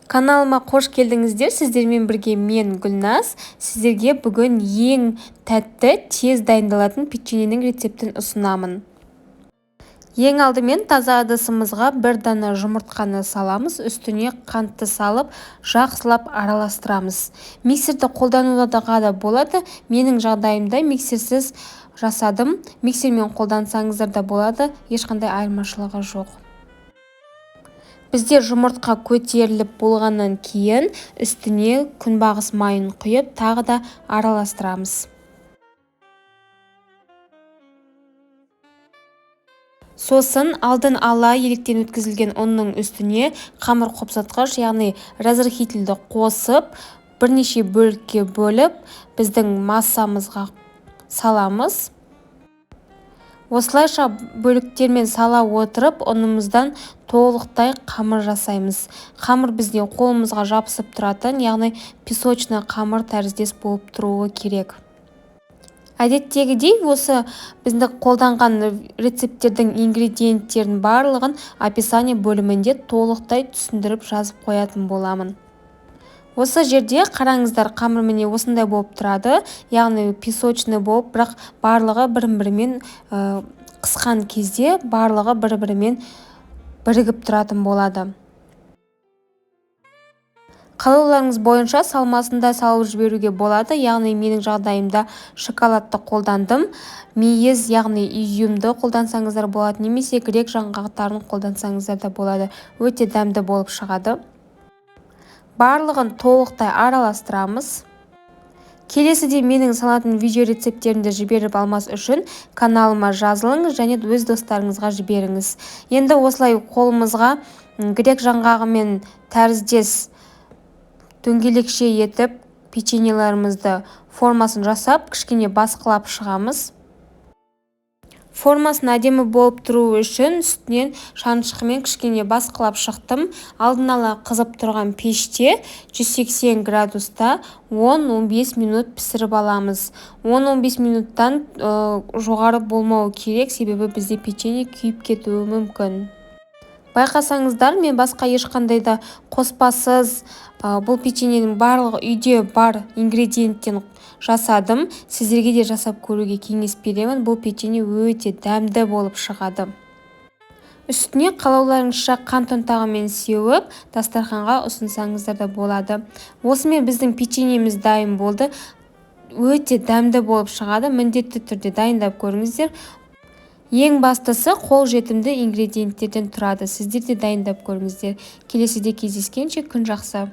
Каналыма қош келдіңіздер. Сіздермен бірге мен Гүлназ. Сіздерге бүгін ең тәтті, тез дайындалатын печеньенің рецептін ұсынамын. Ең алдымен таза ыдысымызға бір дана жұмыртқаны саламыз, үстіне қантты салып, жақсылап араластырамыз. Миксерді қолдануға да болады. Менің жағдайымда миксерсіз жасадым. Миксермен қолдансаңыздар да болады, ешқандай айырмашылығы жоқ. Бізде жұмыртқа көтеріліп болғаннан кейін үстіне күнбағыс майын құйып, тағы да араластырамыз. Сосын алдын ала електен өткізілген ұнның үстіне қамыр қопсатқыш, яғни разрыхительді қосып, бірнеше бөлікке бөліп, біздің массамызға саламыз. Осылайша бөліктермен сала отырып, ұнымыздан толықтай қамыр жасаймыз. Қамыр бізде қолымызға жабысып тұратын, яғни песочный қамыр тәріздес болып тұруы керек. Әдеттегідей, осы біздің қолданған рецепттердің ингредиенттерін барлығын описание бөлімінде толықтай түсіндіріп жазып қоятын боламын. Осы жерде қараңыздар, қамыр міне осындай болып тұрады, яғни песочный болып, бірақ барлығы бір-бірімен қысқан кезде барлығы бір-бірімен бірігіп тұратын болады. Қалауларыңыз бойынша салмасында салып жіберуге болады, яғни менің жағдайымда шоколадты қолдандым. Мейіз, яғни изюмді қолдансаңыздар болады, немесе грек жаңғақтарын қолдансаңыздар да болады. Өте дәмді болып шығады. Барлығын толықтай араластырамыз. Келесіде менің салатын видео рецепттерімді жіберіп алмас үшін каналыма жазылыңыз және өз достарыңызға жіберіңіз. Енді осылай қолымызға грек жаңғағы мен тәріздес дөңгелекше етіп печеньелерімізді формасын жасап, кішкене басқылап шығамыз. Формасын әдемі болып тұру үшін үстінен шанышқымен кішкене басқылап шықтым. Алдын ала қызып тұрған пеште 180 градуста 10-15 минут пісіріп аламыз. 10-15 минуттан жоғары болмауы керек, себебі бізде печенье күйіп кетуі мүмкін. Байқасаңыздар, мен басқа ешқандай да қоспасыз бұл печеньенің барлығы үйде бар ингредиенттен жасадым. Сіздерге де жасап көруге кеңес беремін. Бұл печенье өте дәмді болып шығады. Үстіне қалауларыңызша қант ұнтағымен сеуіп, дастарханға ұсынсаңыздар да болады. Осымен біздің печеньеміз дайын болды. Өте дәмді болып шығады. Міндетті түрде дайындап көріңіздер. Ең бастысы қол жетімді ингредиенттерден тұрады. Сіздер де дайындап көріңіздер. Келесіде кездескенше күн жақсы.